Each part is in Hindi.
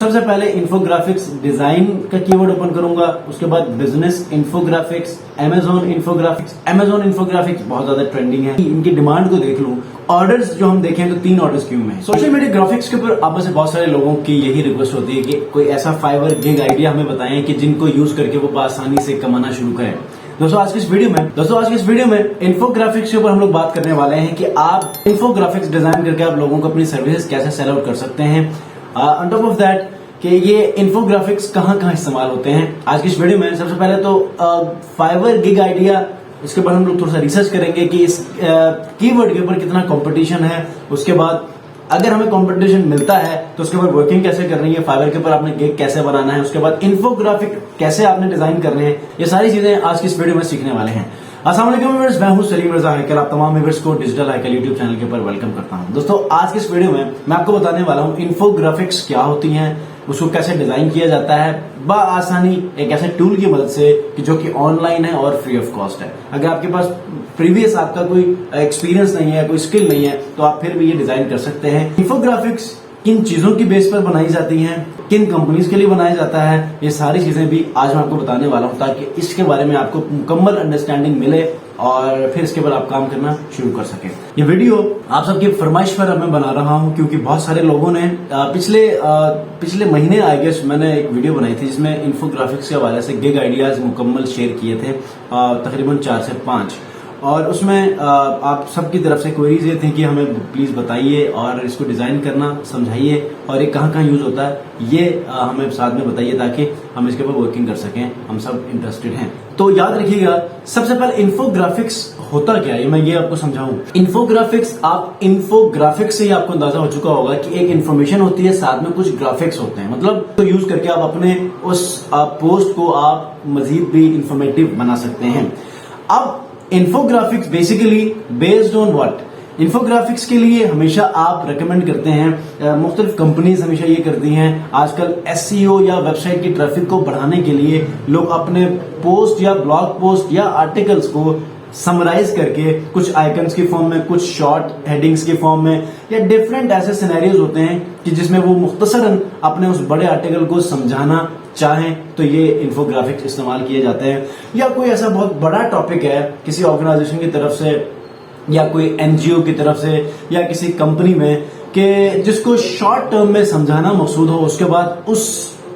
सबसे पहले इन्फोग्राफिक्स डिजाइन का कीवर्ड ओपन करूंगा, उसके बाद बिजनेस इन्फोग्राफिक्स, अमेजॉन इन्फोग्राफिक्स बहुत ज्यादा ट्रेंडिंग है। इनकी डिमांड को देख लूं, ऑर्डर्स जो हम देखें तो 3 ऑर्डर्स क्यों में। सोशल मीडिया ग्राफिक्स के ऊपर आप में से बहुत सारे लोगों की यही रिक्वेस्ट होती है कि कोई ऐसा फाइवर गिग आइडिया हमें बताएं कि जिनको यूज करके वो आसानी से कमाना शुरू करें। दोस्तों आज की इस वीडियो में इन्फोग्राफिक्स के ऊपर हम लोग बात करने वाले हैं कि आप इन्फोग्राफिक्स डिजाइन करके आप लोगों को अपनी सर्विसेज कैसे सेल आउट कर सकते हैं। ऑन टॉप ऑफ दैट कि ये इन्फोग्राफिक्स कहाँ इस्तेमाल होते हैं। आज की इस वीडियो में सबसे पहले तो फाइवर गिग आइडिया, इसके बाद हम लोग थोड़ा सा रिसर्च करेंगे कि इस कीवर्ड के ऊपर कितना कंपटीशन है। उसके बाद अगर हमें कंपटीशन मिलता है तो उसके बाद वर्किंग कैसे करनी है, फाइवर के ऊपर आपने गिग कैसे बनाना है, उसके बाद इन्फोग्राफिक कैसे आपने डिजाइन करने हैं, ये सारी चीजें आज की इस वीडियो में सीखने वाले हैं। अस्सलाम वालेकुम व्यूअर्स, मैं हूं सलीम रजा हैकल। आप तमाम व्यूअर्स को डिजिटल हैकल यूट्यूब चैनल के ऊपर वेलकम करता हूं। दोस्तों आज की इस वीडियो में मैं आपको बताने वाला हूं इन्फोग्राफिक्स क्या होती हैं, उसको कैसे डिजाइन किया जाता है बआसानी एक ऐसे टूल की मदद से कि जो कि ऑनलाइन है और फ्री ऑफ कॉस्ट है। अगर आपके पास प्रीवियस आपका कोई एक्सपीरियंस नहीं है, कोई स्किल नहीं है, तो आप फिर भी ये डिजाइन कर सकते हैं। इन्फोग्राफिक्स किन चीजों की बेस पर बनाई जाती हैं, किन कंपनीज के लिए बनाया जाता है, ये सारी चीजें भी आज मैं आपको बताने वाला हूं ताकि इसके बारे में आपको मुकम्मल अंडरस्टैंडिंग मिले और फिर इसके बाद आप काम करना शुरू कर सकें। ये वीडियो आप सबकी फरमाइश पर मैं बना रहा हूं क्योंकि बहुत सारे लोगों ने पिछले महीने आई गेस मैंने एक वीडियो बनाई थी जिसमें इन्फोग्राफिक्स के हवाले से गिग आइडियाज मुकम्मल शेयर किए थे, तकरीबन 4 से 5, और उसमें आप सबकी तरफ से क्वेरीज ये थी कि हमें प्लीज बताइए और इसको डिजाइन करना समझाइए और ये कहाँ यूज होता है, ये हमें साथ में बताइए ताकि हम इसके ऊपर वर्किंग कर सकें। हम सब इंटरेस्टेड हैं। तो याद रखिएगा, सबसे पहले इन्फोग्राफिक्स होता क्या है मैं ये आपको समझाऊं। इन्फोग्राफिक्स, आप इन्फोग्राफिक्स से ही आपको अंदाजा हो चुका होगा कि एक इन्फॉर्मेशन होती है, साथ में कुछ ग्राफिक्स होते हैं। मतलब तो यूज करके आप अपने उस पोस्ट को आप मजीद भी इंफॉर्मेटिव बना सकते हैं। अब infographics basically based on what, infographics के लिए हमेशा आप रेकमेंड करते हैं, मुख्तलिफ कंपनीज हमेशा ये करती हैं, आजकल एसईओ या वेबसाइट की ट्रैफिक को बढ़ाने के लिए लोग अपने पोस्ट या ब्लॉग पोस्ट या आर्टिकल्स को समराइज करके कुछ आइकन्स की फॉर्म में, कुछ शॉर्ट हेडिंग्स के फॉर्म में या डिफरेंट ऐसे सिनेरियोज होते हैं कि जिसमें वो मुख्तसरन अपने उस बड़े आर्टिकल को समझाना चाहें तो ये इन्फोग्राफिक्स इस्तेमाल किए जाते हैं। या कोई ऐसा बहुत बड़ा टॉपिक है किसी ऑर्गेनाइजेशन की तरफ से या कोई एनजीओ की तरफ से या किसी कंपनी में कि जिसको शॉर्ट टर्म में समझाना मकसूद हो, उसके बाद उस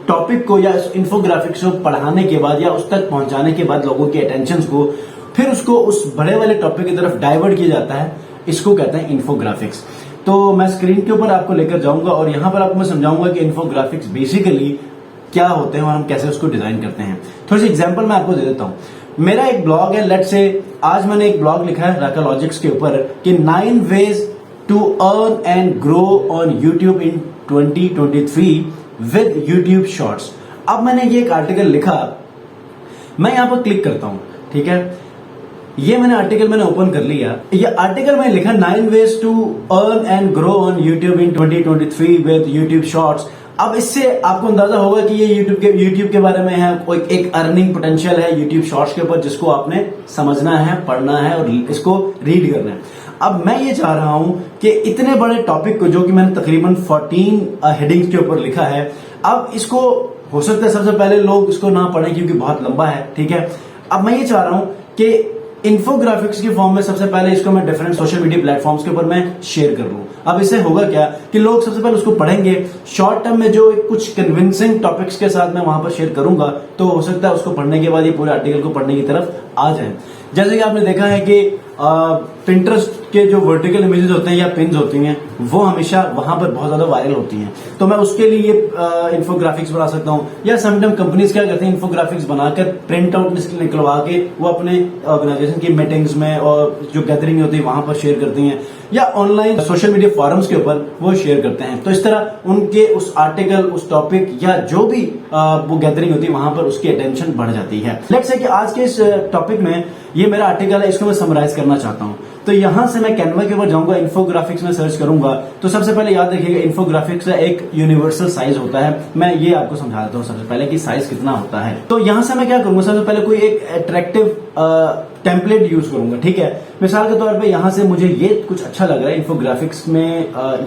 टॉपिक को या इन्फोग्राफिक्स को पढ़ाने के बाद या उस तक पहुंचाने के बाद लोगों की अटेंशन को फिर उसको उस बड़े वाले टॉपिक की तरफ डाइवर्ट किया जाता है, इसको कहते हैं इन्फोग्राफिक्स। तो मैं स्क्रीन के ऊपर आपको लेकर जाऊंगा और यहां पर आपको मैं समझाऊंगा कि इन्फोग्राफिक्स बेसिकली क्या होते हैं और हम कैसे उसको डिजाइन करते हैं। थोड़ी सी एग्जांपल मैं आपको दे देता हूं। मेरा एक ब्लॉग है, लेट्स से आज मैंने एक ब्लॉग लिखा है राकालॉजिक्स के ऊपर कि 9 ways to earn and grow on YouTube in 2023 with YouTube shorts. अब मैंने ये एक आर्टिकल लिखा, मैं यहां पर क्लिक करता हूं, ठीक है, ये मैंने आर्टिकल मैंने ओपन कर लिया। ये आर्टिकल मैंने लिखा 9 ways to earn and grow on YouTube in 2023 with YouTube shorts. अब इससे आपको अंदाजा होगा कि ये यूट्यूब के बारे में है, कोई एक अर्निंग पोटेंशियल है यूट्यूब शॉर्ट्स के ऊपर जिसको आपने समझना है, पढ़ना है और इसको रीड करना है। अब मैं ये चाह रहा हूं कि इतने बड़े टॉपिक को, जो कि मैंने तकरीबन 14 हेडिंग्स के ऊपर लिखा है, अब इसको हो सकता है सबसे पहले लोग इसको ना पढ़ें क्योंकि बहुत लंबा है, ठीक है। अब मैं ये चाह रहा हूं कि इन्फोग्राफिक्स की फॉर्म में सबसे पहले इसको मैं डिफरेंट सोशल मीडिया प्लेटफॉर्म्स के ऊपर मैं शेयर कर लूं। अब इससे होगा क्या कि लोग सबसे पहले उसको पढ़ेंगे, शॉर्ट टर्म में जो कुछ कन्विंसिंग टॉपिक्स के साथ मैं वहां पर शेयर करूंगा तो हो सकता है उसको पढ़ने के बाद ये पूरे आर्टिकल को पढ़ने की तरफ आ जाए। जैसे कि आपने देखा है कि पिंटरेस्ट के जो वर्टिकल इमेजेस होते हैं या पिन्स होती हैं वो हमेशा वहां पर बहुत ज्यादा वायरल होती हैं, तो मैं उसके लिए इन्फोग्राफिक्स बना सकता हूं। या समटाइम कंपनीज क्या करते हैं, इन्फोग्राफिक्स बनाकर प्रिंट आउट निकलवा के वो अपने ऑर्गेनाइजेशन की मीटिंग्स में और जो गैदरिंग होती है वहां पर शेयर करती हैं या ऑनलाइन सोशल मीडिया फॉरम्स के ऊपर वो शेयर करते हैं। तो इस तरह उनके उस आर्टिकल, उस टॉपिक या जो भी वो गैदरिंग होती है वहां पर उसकी अटेंशन बढ़ जाती है। लेट्स से कि आज के इस टॉपिक में ये मेरा आर्टिकल है, इसको मैं समराइज करना चाहता हूं। तो यहां से मैं कैनवा के ऊपर जाऊंगा, इन्फोग्राफिक्स में सर्च करूंगा। तो सबसे पहले याद रखिएगा इन्फोग्राफिक्स का एक यूनिवर्सल साइज होता है। मैं ये आपको समझा देता हूं सबसे पहले कि साइज कितना होता है। तो यहां से मैं क्या करूंगा, सबसे पहले कोई एक अट्रैक्टिव टेम्पलेट यूज करूंगा, ठीक है। मिसाल के तौर पे यहां से मुझे ये कुछ अच्छा लग रहा है इन्फोग्राफिक्स में,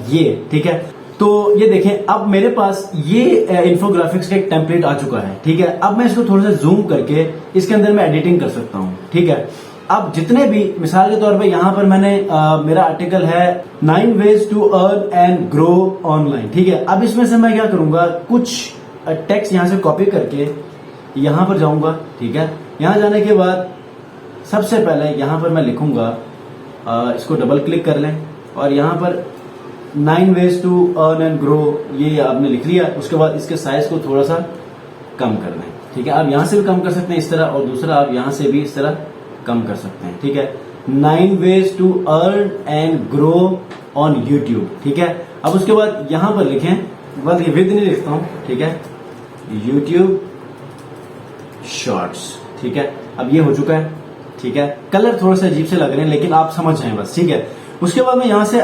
ये ठीक है। तो ये देखें, अब मेरे पास ये इन्फोग्राफिक्स का एक टेम्पलेट आ चुका है, ठीक है। अब मैं इसको थोड़ा सा जूम करके इसके अंदर मैं एडिटिंग कर सकता हूं, ठीक है। अब जितने भी, मिसाल के तौर पे यहां पर मैंने मेरा आर्टिकल है 9 ways to earn and grow online, ठीक है। अब इसमें से मैं क्या करूंगा, कुछ टेक्स्ट यहां से कॉपी करके यहां पर जाऊंगा, ठीक है। यहां जाने के बाद सबसे पहले यहां पर मैं लिखूंगा, इसको डबल क्लिक कर लें और यहां पर 9 ways to earn and grow ये आपने लिख लिया। उसके बाद इसके साइज को थोड़ा सा कम कर दें, ठीक है। आप यहां से भी कम कर सकते हैं इस तरह, और दूसरा आप यहां से भी इस तरह कम कर सकते हैं, ठीक है। 9 ways to earn and grow on YouTube, ठीक है। अब उसके बाद यहां पर लिखें, बस ये विद नहीं लिखता हूं, ठीक है, YouTube शॉर्ट्स, ठीक है। अब ये हो चुका है, ठीक है। कलर थोड़ा सा अजीब से लग रहे हैं लेकिन आप समझ जाएं बस, ठीक है। उसके बाद मैं यहां से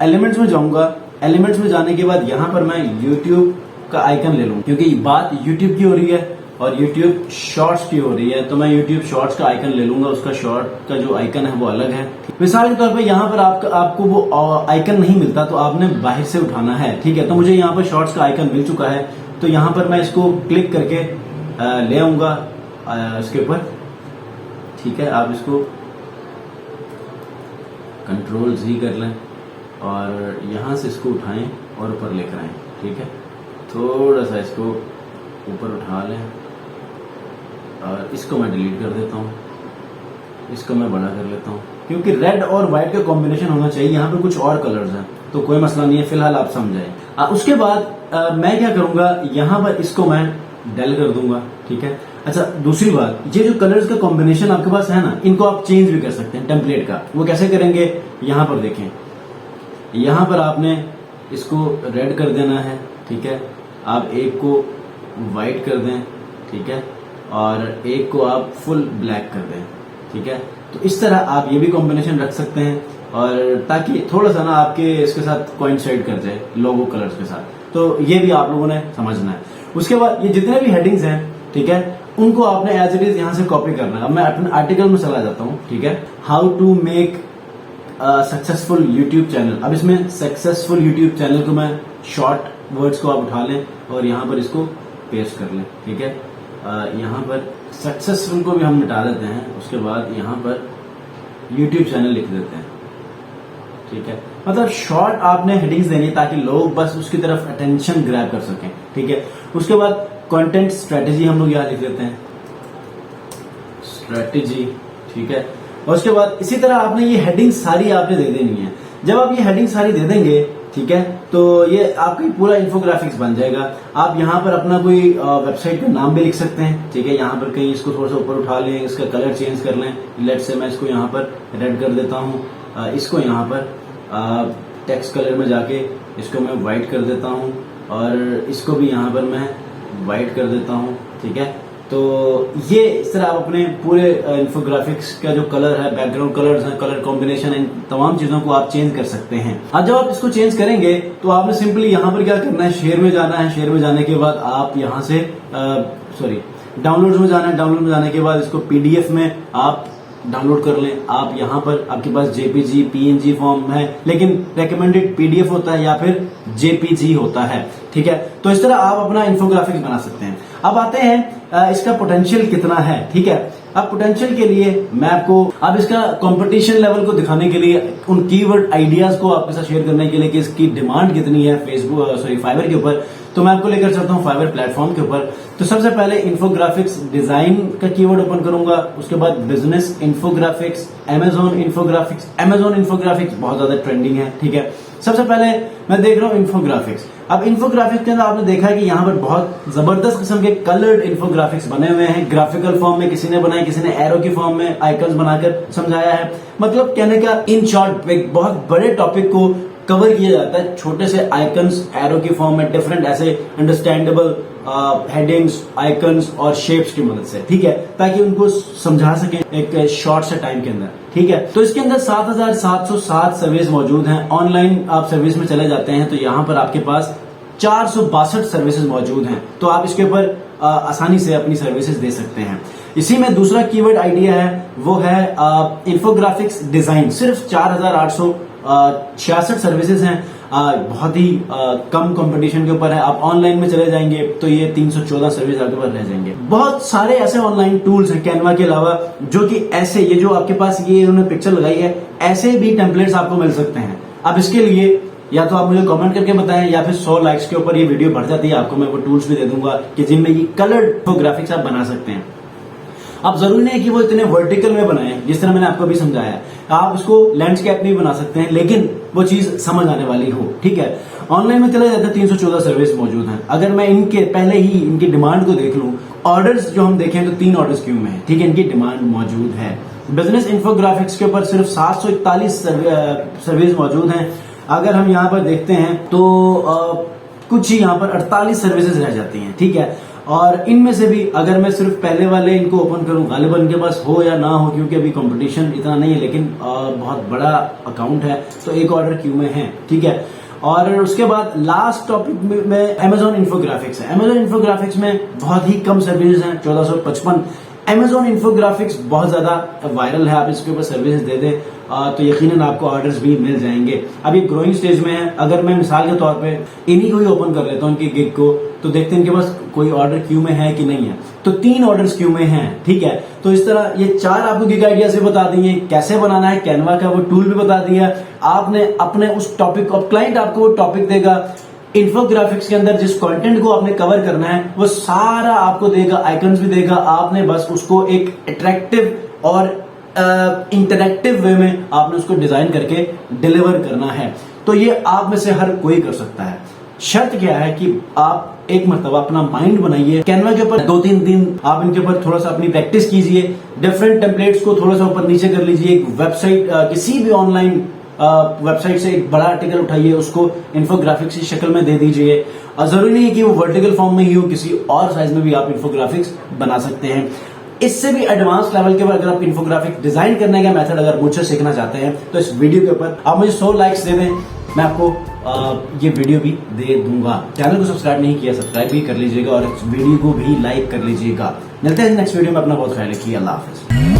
एलिमेंट्स में जाऊंगा। एलिमेंट्स में जाने के बाद यहां पर मैं YouTube का आइकन ले लूं, क्योंकि बात YouTube की हो रही है और YouTube शॉर्ट्स की हो रही है, तो मैं YouTube शॉर्ट्स का आइकन ले लूंगा। उसका शॉर्ट का जो आइकन है वो अलग है। मिसाल के तौर पे यहाँ पर आपको वो आइकन नहीं मिलता तो आपने बाहर से उठाना है, ठीक है। तो मुझे यहाँ पर शॉर्ट्स का आइकन मिल चुका है, तो यहाँ पर मैं इसको क्लिक करके ले आऊंगा इसके ऊपर, ठीक है। आप इसको Ctrl+Z कर लें और यहां से इसको उठाएं और ऊपर लेकर आएं, ठीक है। थोड़ा सा इसको ऊपर उठा लें और इसको मैं डिलीट कर देता हूं, इसको मैं बड़ा कर लेता हूं, क्योंकि रेड और व्हाइट का कॉम्बिनेशन होना चाहिए। यहाँ पे कुछ और कलर्स हैं तो कोई मसला नहीं है, फिलहाल आप समझाएं। उसके बाद मैं क्या करूंगा, यहां पर इसको मैं डेल कर दूंगा, ठीक है। अच्छा, दूसरी बात, ये जो कलर्स का कॉम्बिनेशन आपके पास है ना, इनको आप चेंज भी कर सकते हैं टेम्पलेट का। वो कैसे करेंगे, यहां पर देखें, यहां पर आपने इसको रेड कर देना है, ठीक है। आप एक को व्हाइट कर दें, ठीक है, और एक को आप फुल ब्लैक कर दें, ठीक है। तो इस तरह आप ये भी कॉम्बिनेशन रख सकते हैं, और ताकि थोड़ा सा ना आपके इसके साथ कोइंसाइड कर जाए लोगो कलर्स के साथ। तो ये भी आप लोगों ने समझना है। उसके बाद ये जितने भी हेडिंग्स हैं, ठीक है, उनको आपने एज इट इज यहां से कॉपी करना है। अब मैं अपने आर्टिकल में चला जाता हूं, ठीक है। How to make successful YouTube channel. अब इसमें सक्सेसफुल यूट्यूब चैनल को मैं शॉर्ट वर्ड्स को आप उठा लें और यहां पर इसको पेस्ट कर लें, ठीक है। यहां पर सक्सेसफुल को भी हम मिटा देते हैं, उसके बाद यहां पर यूट्यूब चैनल लिख देते हैं, ठीक है। मतलब शॉर्ट आपने हेडिंग्स देनी ताकि लोग बस उसकी तरफ अटेंशन ग्रैब कर सकें, ठीक है। उसके बाद कंटेंट स्ट्रेटेजी हम लोग यहां लिख देते हैं, स्ट्रेटेजी, ठीक है। और उसके बाद इसी तरह आपने ये हेडिंग सारी आपने दे देनी है। जब आप ये हेडिंग सारी दे देंगे, ठीक है, तो ये आपका पूरा इन्फोग्राफिक्स बन जाएगा। आप यहाँ पर अपना कोई वेबसाइट का नाम भी लिख सकते हैं, ठीक है। यहाँ पर कहीं इसको थोड़ा सा ऊपर उठा लें, इसका कलर चेंज कर लें। लेट से मैं इसको यहाँ पर रेड कर देता हूँ, इसको यहाँ पर टेक्स्ट कलर में जाके इसको मैं व्हाइट कर देता हूँ, और इसको भी यहाँ पर मैं व्हाइट कर देता हूँ, ठीक है। तो ये इस तरह आप अपने पूरे इन्फोग्राफिक्स का जो कलर है, बैकग्राउंड कलर्स हैं, कलर कॉम्बिनेशन, इन तमाम चीजों को आप चेंज कर सकते हैं। अब जब आप इसको चेंज करेंगे तो आपने सिंपली यहाँ पर क्या करना है, शेयर में जाना है। शेयर में जाने के बाद आप यहाँ से डाउनलोड्स में जाना है। डाउनलोड में जाने के बाद इसको पीडीएफ में आप डाउनलोड कर लें। आप यहाँ पर आपके पास जेपीजी, पीएनजी फॉर्म है, लेकिन रेकमेंडेड पीडीएफ होता है या फिर जेपीजी होता है, ठीक है। तो इस तरह आप अपना इन्फोग्राफिक्स बना सकते हैं। अब आते हैं इसका पोटेंशियल कितना है, ठीक है। अब पोटेंशियल के लिए मैं आपको अब इसका कंपटीशन लेवल को दिखाने के लिए, उन कीवर्ड आइडियाज को आपके साथ शेयर करने के लिए कि इसकी डिमांड कितनी है फाइवर के ऊपर, तो मैं आपको लेकर चलता हूं फाइवर प्लेटफॉर्म के ऊपर। तो सबसे पहले इन्फोग्राफिक्स डिजाइन का कीवर्ड ओपन करूंगा, उसके बाद business infographics, Amazon infographics. Amazon infographics बहुत ज्यादा ट्रेंडिंग है, ठीक है। सबसे पहले मैं देख रहा हूं इन्फोग्राफिक्स। अब इन्फोग्राफिक्स के अंदर आपने देखा है कि यहाँ पर बहुत जबरदस्त किस्म के कलर्ड इन्फोग्राफिक्स बने हुए हैं। ग्राफिकल फॉर्म में किसी ने बनाए, किसी ने एरो की फॉर्म में आइकन्स बनाकर समझाया है। मतलब कहने का इन शॉर्ट एक बहुत बड़े टॉपिक को कवर किया जाता है छोटे से आइकन्स, एरो की फॉर्म में, डिफरेंट ऐसे अंडरस्टैंडेबल हेडिंग्स, आइकन्स और शेप्स की मदद से, ठीक है, ताकि उनको समझा सके एक शॉर्ट से टाइम के अंदर, ठीक है। तो इसके अंदर 7707 सर्विस मौजूद हैं। ऑनलाइन आप सर्विस में चले जाते हैं तो यहाँ पर आपके पास 462 सर्विसेज मौजूद हैं। तो आप इसके ऊपर आसानी से अपनी सर्विसेज दे सकते हैं। इसी में दूसरा कीवर्ड आइडिया है, वो है इन्फोग्राफिक्स डिजाइन। सिर्फ 4866 सर्विसेज हैं। बहुत ही कम कंपटीशन के ऊपर है। आप ऑनलाइन में चले जाएंगे तो ये 314 सर्विस आपके पास रह जाएंगे। बहुत सारे ऐसे ऑनलाइन टूल्स हैं कैनवा के अलावा, जो कि ऐसे ये जो आपके पास ये उन्होंने पिक्चर लगाई है, ऐसे भी टेम्पलेट्स आपको मिल सकते हैं। अब इसके लिए या तो आप मुझे कमेंट करके बताएं, या फिर 100 लाइक्स के ऊपर ये वीडियो बढ़ जाती है, आपको मैं वो टूल्स भी दे दूंगा कि जिनमें ये कलर्ड इंफोग्राफिक्स आप बना सकते हैं। अब जरूरी नहीं है कि वो इतने वर्टिकल में बनाए, जिस तरह मैंने आपको अभी समझाया। आप इसको लैंडस्केप में भी बना सकते हैं, लेकिन वो चीज समझ आने वाली हो। ठीक है, ऑनलाइन में चले जाते हैं 314 सर्विस मौजूद हैं। अगर मैं इनके पहले ही इनकी डिमांड को देख लूं, ऑर्डर्स जो हम देखें तो 3 ऑर्डर्स क्यू में है। ठीक है, इनकी डिमांड मौजूद है। बिजनेस इंफोग्राफिक्स के ऊपर सिर्फ 741 सर्विस मौजूद हैं। अगर हम यहाँ पर देखते हैं तो कुछ ही यहाँ पर 48 सर्विसेज रह जाती हैं। ठीक है, और इनमें से भी अगर मैं सिर्फ पहले वाले इनको ओपन करूं, गालिबन इनके पास हो या ना हो, क्योंकि अभी कंपटीशन इतना नहीं है, लेकिन बहुत बड़ा अकाउंट है, तो एक ऑर्डर क्यू में है। ठीक है, और उसके बाद लास्ट टॉपिक में अमेजॉन इंफोग्राफिक्स है। अमेजॉन इंफोग्राफिक्स में बहुत ही कम सर्विसेज हैं, 1455। अमेजॉन इंफोग्राफिक्स बहुत ज्यादा वायरल है, आप इसके ऊपर सर्विसेज दे दें तो यकीनन आपको ऑर्डर्स भी मिल जाएंगे। अब ये ग्रोइंग स्टेज में है। अगर मैं मिसाल के तौर पे इन्हीं को ही ओपन कर लेता हूँ, इनकी गिग को, तो देखते हैं इनके पास कोई ऑर्डर क्यू में है कि नहीं है। तो 3 ऑर्डर्स क्यू में हैं। ठीक है, तो इस तरह ये 4 आपको गिग आइडिया से बता दिए, कैसे बनाना है, कैनवा का वो टूल भी बता दिया आपने। अपने उस टॉपिक को, क्लाइंट आपको वो टॉपिक देगा, इंफोग्राफिक्स के अंदर जिस कंटेंट को आपने कवर करना है वो सारा आपको देगा, आइकन्स भी देगा। आपने बस उसको एक अट्रैक्टिव और इंटरैक्टिव वे में आपने उसको डिजाइन करके डिलीवर करना है। तो ये आप में से हर कोई कर सकता है। शर्त क्या है कि आप एक मरतबा अपना माइंड बनाइए, कैनवा के ऊपर 2-3 दिन आप इनके ऊपर थोड़ा सा अपनी प्रैक्टिस कीजिए, डिफरेंट टेम्पलेट्स को थोड़ा सा ऊपर नीचे कर लीजिए। एक वेबसाइट, किसी भी ऑनलाइन वेबसाइट से एक बड़ा आर्टिकल उठाइए, उसको इंफोग्राफिक्स की शक्ल में दे दीजिए। जरूरी नहीं है कि वो वर्टिकल फॉर्म में ही हो, किसी और साइज में भी आप इंफोग्राफिक्स बना सकते हैं। इससे भी एडवांस लेवल के ऊपर अगर आप इंफोग्राफिक डिजाइन करने का मेथड अगर मुझसे सीखना चाहते हैं तो इस वीडियो के ऊपर आप मुझे 100 लाइक्स दे दें, मैं आपको ये वीडियो भी दे दूंगा। चैनल को सब्सक्राइब नहीं किया, सब्सक्राइब भी कर लीजिएगा और इस वीडियो को भी लाइक कर लीजिएगा। मिलते हैं नेक्स्ट वीडियो में। अपना बहुत ख्याल रखिए। अल्लाह हाफिज।